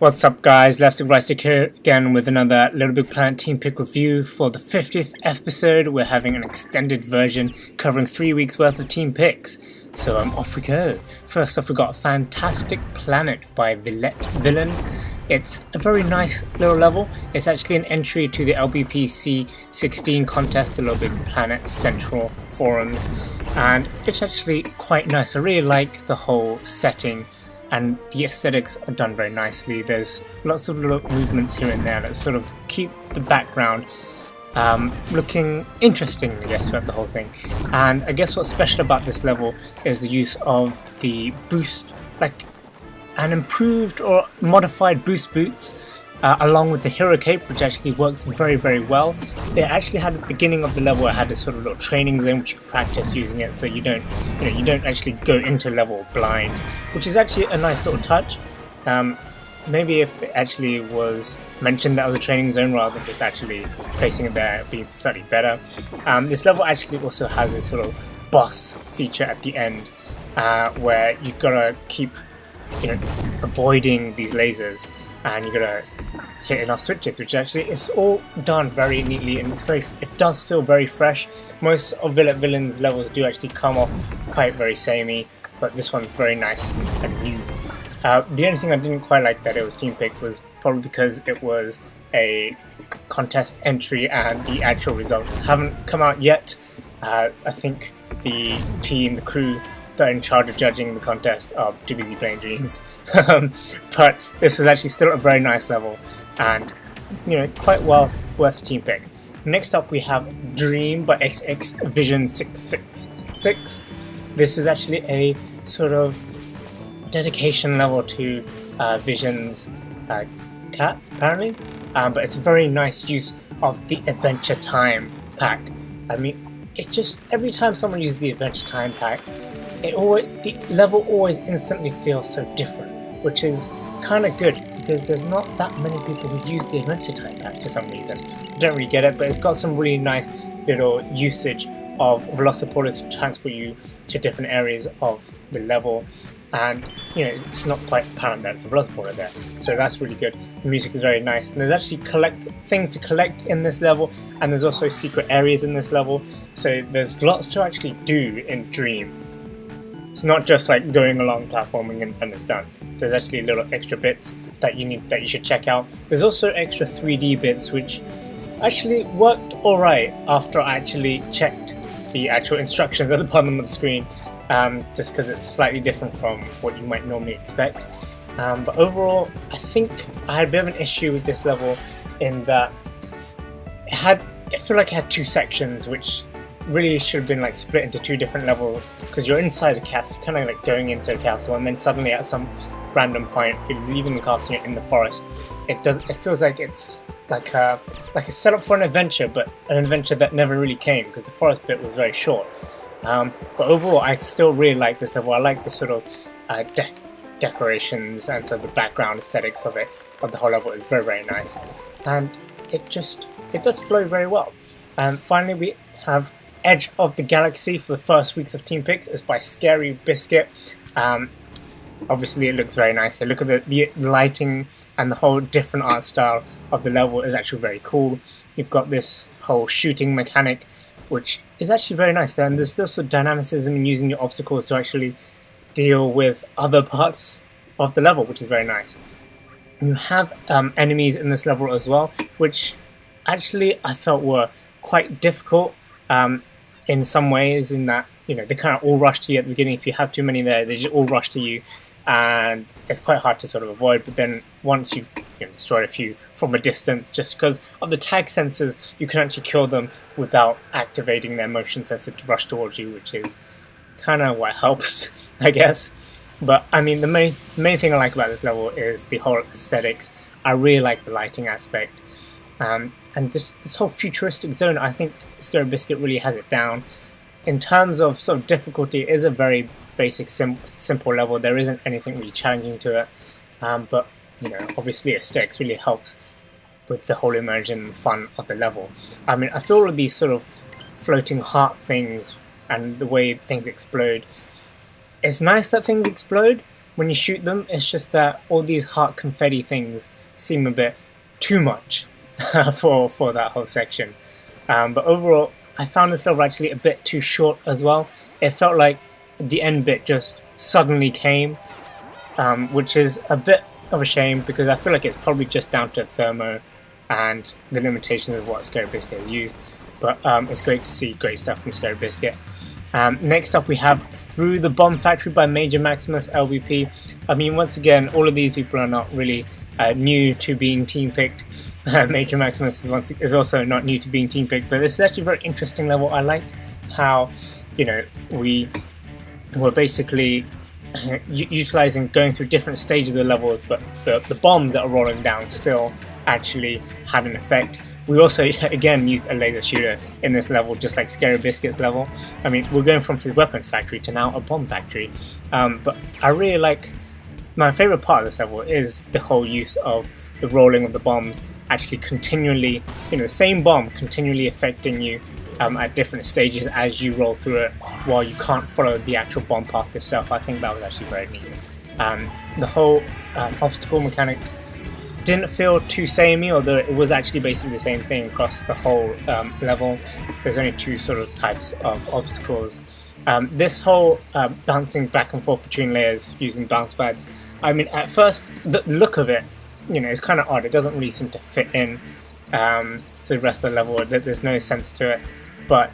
What's up guys, leftstickrightstick here again with another LittleBigPlanet team pick review. For the 50th episode we're having an extended version covering 3 weeks worth of team picks. So off we go. First off we got Fantastic Planet by VilletteVillain. It's a very nice little level. It's actually an entry to the LBPC 16 contest, the LittleBigPlanet Central Forums, and it's actually quite nice. I really like the whole setting and the aesthetics are done very nicely. There's lots of little movements here and there that sort of keep the background looking interesting, I guess, throughout the whole thing. And I guess what's special about this level is the use of the boost, like an improved or modified boost boots, along with the hero cape, which actually works very well. It actually had at the beginning of the level, it had this sort of little training zone which you could practice using it, so you don't actually go into level blind, which is actually a nice little touch. Maybe if it actually was mentioned that was a training zone rather than just actually placing it there, it'd be slightly better. This level actually also has this sort of boss feature at the end, where you've got to keep avoiding these lasers, and you're gonna hit enough switches, which actually is all done very neatly, and it does feel very fresh. Most of VilletteVillain's levels do actually come off quite very samey, but this one's very nice and new. The only thing I didn't quite like that it was team picked was probably because it was a contest entry and the actual results haven't come out yet. I think the crew that are in charge of judging the contest are too busy playing dreams. But this was actually still a very nice level and quite well worth a team pick. Next up we have Dream by XX Vision 666. This is actually a sort of dedication level to Vision's cat, apparently, but it's a very nice use of the Adventure Time pack. I mean, it just, every time someone uses the Adventure Time pack, the level always instantly feels so different, which is kind of good because there's not that many people who use the Adventure Time pack for some reason. I don't really get it, but it's got some really nice little usage of velociporters to transport you to different areas of the level, and it's not quite apparent that it's a velociporter there, so that's really good. The music is very nice, and there's actually things to collect in this level, and there's also secret areas in this level, so there's lots to actually do in Dream. It's not just like going along platforming and it's done. There's actually little extra bits that you should check out. There's also extra 3D bits which actually worked alright after I actually checked the actual instructions at the bottom of the screen, just because it's slightly different from what you might normally expect. But overall, I think I had a bit of an issue with this level in that it felt like it had two sections, which really should have been like split into two different levels, because you're inside a castle, kind of like going into a castle, and then suddenly at some random point you're leaving the castle, you're in the forest. It feels like it's like a setup for an adventure, but an adventure that never really came because the forest bit was very short. But overall, I still really like this level. I like the sort of decorations and sort of the background aesthetics of it. But the whole level is very nice, and it does flow very well. Finally, we have Edge of the Galaxy for the first weeks of team picks. It's by scarybiscuit. Obviously, it looks very nice. Look at the lighting and the whole different art style of the level is actually very cool. You've got this whole shooting mechanic, which is actually very nice there, and there's also dynamicism in using your obstacles to actually deal with other parts of the level, which is very nice. You have enemies in this level as well, which actually I felt were quite difficult in some ways, in that they kind of all rush to you at the beginning. If you have too many there, they just all rush to you, and it's quite hard to sort of avoid. But then once you've destroyed a few from a distance, just because of the tag sensors, you can actually kill them without activating their motion sensor to rush towards you, which is kind of what helps, I guess. But I mean, the main thing I like about this level is the whole aesthetics. I really like the lighting aspect, and this whole futuristic zone. I think scarybiscuit really has it down. In terms of sort of difficulty, it is a very basic, simple level. There isn't anything really challenging to it, but obviously aesthetics really helps with the whole immersion and fun of the level. I mean, I feel all of these sort of floating heart things and the way things explode. It's nice that things explode, when you shoot them, it's just that all these heart confetti things seem a bit too much for that whole section. But overall, I found this level actually a bit too short as well. It felt like the end bit just suddenly came, which is a bit of a shame because I feel like it's probably just down to thermo and the limitations of what scarybiscuit has used. But it's great to see great stuff from scarybiscuit. Next up we have Through the Bomb Factory by MajorMaximusLBP. I mean, once again, all of these people are not really new to being team picked. Major Maximus is also not new to being team picked, but this is actually a very interesting level. I liked how, you know, we were basically utilizing going through different stages of levels, but the bombs that are rolling down still actually had an effect. We also, again, used a laser shooter in this level, just like scarybiscuit's level. I mean, we're going from his weapons factory to now a bomb factory. But I really like, my favorite part of this level is the whole use of the rolling of the bombs actually continually, you know, the same bomb continually affecting you at different stages as you roll through it, while you can't follow the actual bomb path yourself. I think that was actually very neat. The whole obstacle mechanics didn't feel too samey, although it was actually basically the same thing across the whole level. There's only two sort of types of obstacles. This whole bouncing back and forth between layers using bounce pads, I mean, at first the look of it, you know, it's kind of odd. It doesn't really seem to fit in to the rest of the level. There's no sense to it, but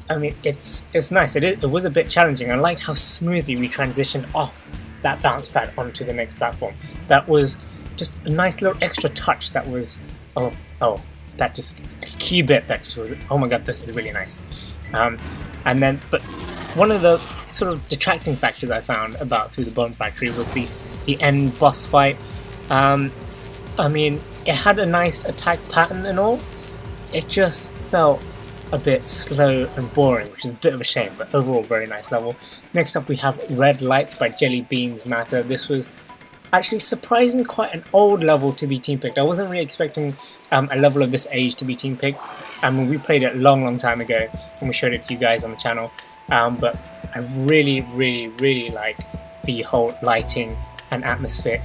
I mean, it's nice. It was a bit challenging. I liked how smoothly we transitioned off that bounce pad onto the next platform. That was just a nice little extra touch. That was that just a key bit that just was, oh my god, this is really nice. And then, but one of the sort of detracting factors I found about Through the Bomb Factory was the end boss fight. I mean, it had a nice attack pattern and all. It just felt a bit slow and boring, which is a bit of a shame, but overall very nice level. Next up we have Red Lights by JellyBeansMatter. This was actually surprisingly quite an old level to be team picked. I wasn't really expecting a level of this age to be team picked. I mean, we played it a long time ago and we showed it to you guys on the channel, but I really like the whole lighting and atmosphere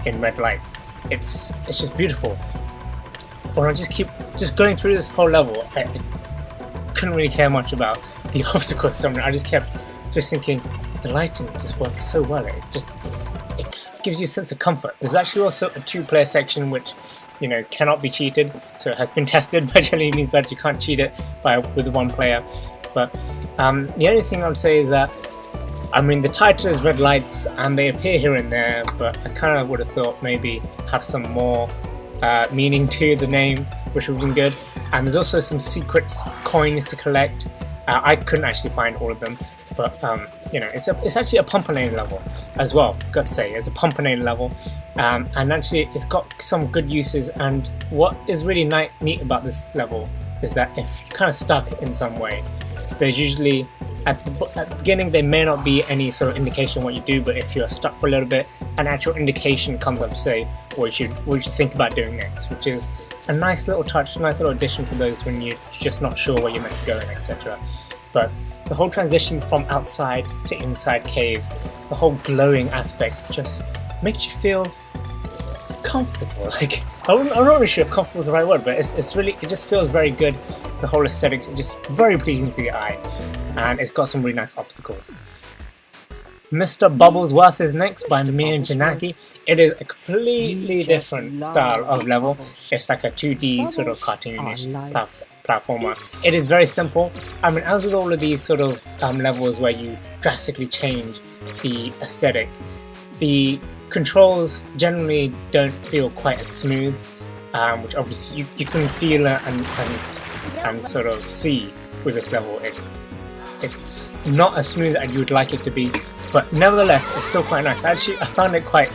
in Red Lights. It's just beautiful. When I just keep going through this whole level, I couldn't really care much about the obstacles. So I just kept thinking the lighting just works so well. It gives you a sense of comfort. There's actually also a 2-player section which, you know, cannot be cheated. So it has been tested by JellyBeansMatter. You can't cheat it with 1 player. But the only thing I would say is that, I mean, the title is Red Lights and they appear here and there, but I kind of would have thought maybe have some more meaning to the name, which would have been good. And there's also some secret coins to collect. I couldn't actually find all of them, but you know, it's actually a pumpernator level as well. I've got to say, it's a pumpernator level, and actually it's got some good uses. And what is really neat about this level is that if you're kind of stuck in some way, there's usually at the beginning there may not be any sort of indication what you do, but if you're stuck for a little bit, an actual indication comes up to say what you should think about doing next, which is a nice little touch, a nice little addition for those when you're just not sure where you're meant to go in, etc. But the whole transition from outside to inside caves, the whole glowing aspect just makes you feel comfortable. Like, I'm not really sure if comfortable is the right word, but it's really, it just feels very good. The whole aesthetics is just very pleasing to the eye, and it's got some really nice obstacles. Mr. Bubblesworth is next by mirjanneke. It is a completely different style of level. It's like a 2D sort of cartoonish platformer. It is very simple. I mean, as with all of these sort of levels where you drastically change the aesthetic, the controls generally don't feel quite as smooth, which obviously you can feel and sort of see with this level. It's not as smooth as you would like it to be, but nevertheless it's still quite nice. Actually, I found it quite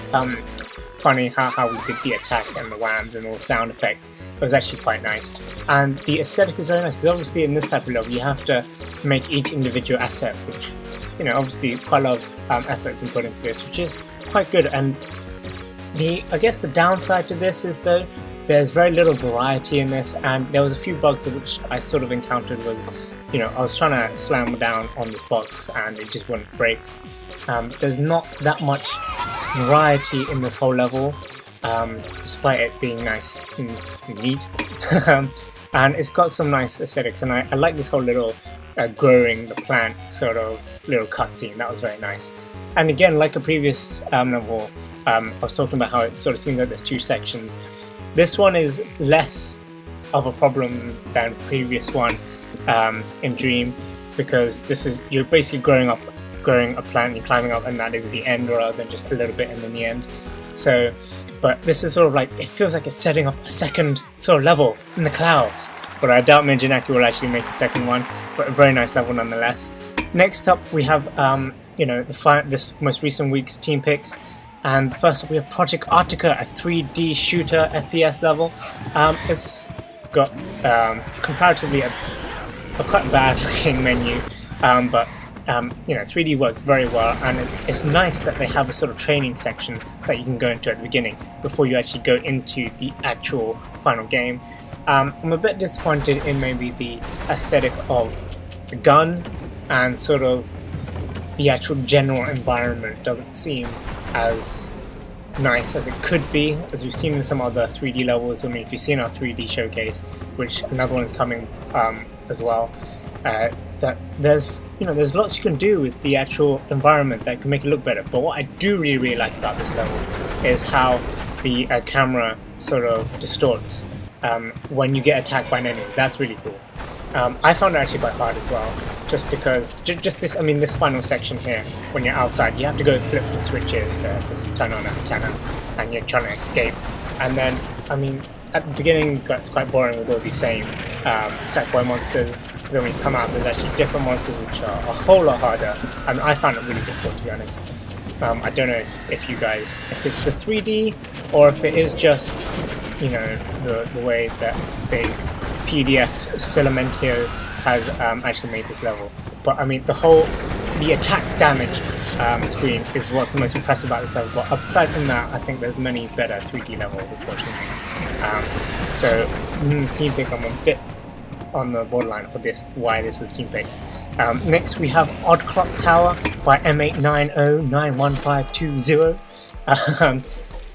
funny how we did the attack and the whams and all the sound effects. It was actually quite nice, and the aesthetic is very nice, because obviously in this type of level you have to make each individual asset, which, you know, obviously quite a lot of effort has been put into this, which is quite good. And I guess the downside to this is though there's very little variety in this, and there was a few bugs which I sort of encountered. Was, you know, I was trying to slam down on this box and it just wouldn't break. there's not that much variety in this whole level, despite it being nice and neat. And it's got some nice aesthetics, and I like this whole little growing the plant sort of little cutscene. That was very nice. And again, like a previous level, I was talking about how it sort of seems like there's two sections. This one is less of a problem than previous one in Dream, because this is, you're basically growing a plant, you're climbing up, and that is the end rather than just a little bit and then the end. So, but this is sort of like, it feels like it's setting up a second sort of level in the clouds. But I doubt mirjanneke will actually make a second one, but a very nice level nonetheless. Next up we have you know, this most recent week's team picks, and first up we have Project Artica, a 3D shooter FPS level. It's got comparatively a quite bad looking menu, but you know, 3D works very well, and it's nice that they have a sort of training section that you can go into at the beginning before you actually go into the actual final game. I'm a bit disappointed in maybe the aesthetic of the gun, and sort of the actual general environment doesn't seem as nice as it could be, as we've seen in some other 3D levels. I mean, if you've seen our 3D showcase, which another one is coming as well, that there's lots you can do with the actual environment that can make it look better. But what I do really like about this level is how the camera sort of distorts when you get attacked by an enemy. That's really cool. I found it actually quite hard as well, just because just this, I mean, this final section here, when you're outside, you have to go flip the switches to just turn on an antenna, and you're trying to escape. And then, I mean, at the beginning it's quite boring with all these same Sackboy monsters. Then when you come out, there's actually different monsters which are a whole lot harder. I mean, I found it really difficult, to be honest. I don't know if you guys, if it's the 3D or if it is just, you know, the way that the pdfusilamiento has actually made this level. But I mean, the attack damage screen is what's the most impressive about this level. But aside from that, I think there's many better 3D levels, unfortunately. So team pick, I'm a bit on the borderline for this, why this was team pick. Next we have OddClock Tower by M8909152.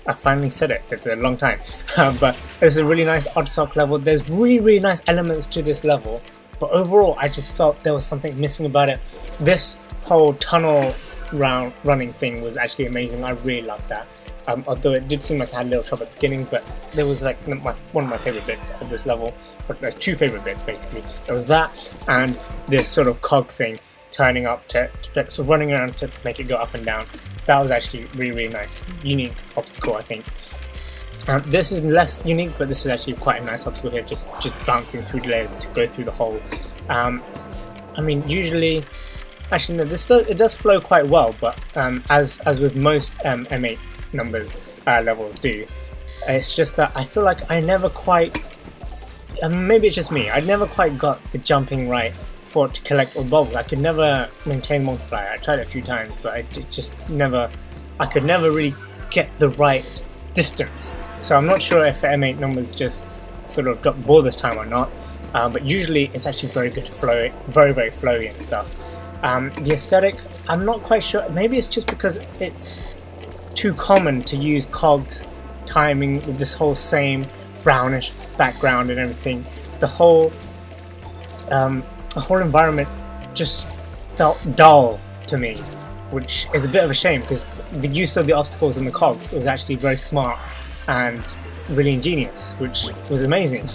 I finally said it, it's a long time. But it's a really nice OddClock level. There's really nice elements to this level, but overall I just felt there was something missing about it. This whole tunnel running thing was actually amazing. I really loved that. Although it did seem like I had a little trouble at the beginning, but there was like one of my favorite bits of this level. But there's two favorite bits basically. There was that and this sort of cog thing turning up to so running around to make it go up and down. That was actually really nice, unique obstacle, I think. This is less unique, but this is actually quite a nice obstacle here, just bouncing through the layers to go through the hole. I mean, usually, actually no, it does flow quite well, but as with most M8 numbers levels do, it's just that I feel like I never quite, maybe it's just me, I never quite got the jumping right for it to collect all the bubbles. I could never maintain multiplier. I tried it a few times, but I could never really get the right distance. So I'm not sure if the M8 numbers just sort of dropped the ball this time or not, but usually it's actually very good to flow, very flowy and stuff. The aesthetic, I'm not quite sure, maybe it's just because it's too common to use cogs timing with this whole same brownish background and everything. The whole environment just felt dull to me, which is a bit of a shame because the use of the obstacles and the cogs was actually very smart and really ingenious, which was amazing.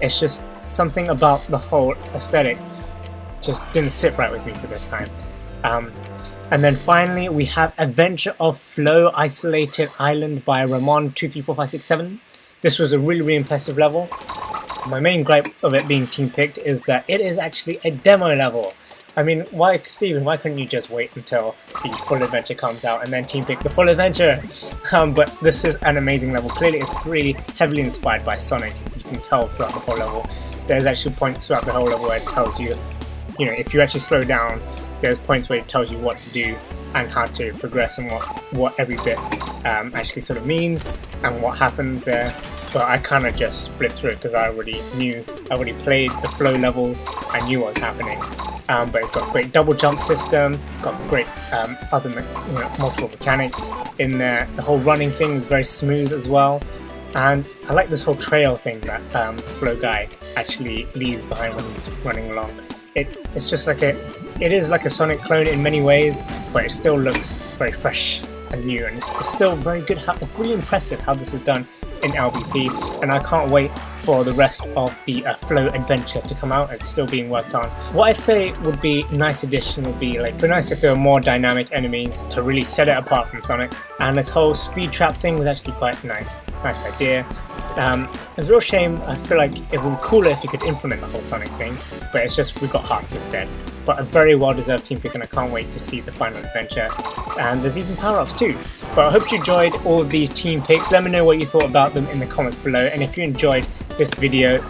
It's just something about the whole aesthetic just didn't sit right with me for this time. And then finally we have Adventure of Flow Isolated Island by Ramon234567. This was a really impressive level. My main gripe of it being team picked is that it is actually a demo level. I mean, Steven, why couldn't you just wait until the full adventure comes out and then team pick the full adventure? But this is an amazing level. Clearly it's really heavily inspired by Sonic. You can tell throughout the whole level. There's actually points throughout the whole level where it tells you, you know, if you actually slow down, there's points where it tells you what to do and how to progress and what every bit actually sort of means and what happens there. But I kind of just split through it because I already played the flow levels, I knew what was happening. but it's got great double jump system, got great other multiple mechanics in there. The whole running thing is very smooth as well, and I like this whole trail thing that this flow guy actually leaves behind when he's running along. It's just like it is like a Sonic clone in many ways, but it still looks very fresh and new, and it's still very good. It's really impressive how this was done in LBP, and I can't wait for the rest of the Flow adventure to come out. It's still being worked on. What I say would be a nice addition would be like, it'd be nice if there were more dynamic enemies to really set it apart from Sonic, and this whole speed trap thing was actually quite nice idea. It's a real shame. I feel like it would be cooler if you could implement the whole Sonic thing, but it's just we've got hearts instead. But a very well deserved team pick, and I can't wait to see the final adventure. And there's even power-ups too. But I hope you enjoyed all of these team picks. Let me know what you thought about them in the comments below, and if you enjoyed this video,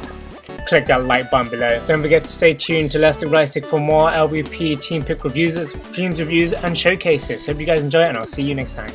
click that like button below. Don't forget to stay tuned to leftstickrightstick for more LBP team pick reviews, streams reviews and showcases. Hope you guys enjoy it, and I'll see you next time.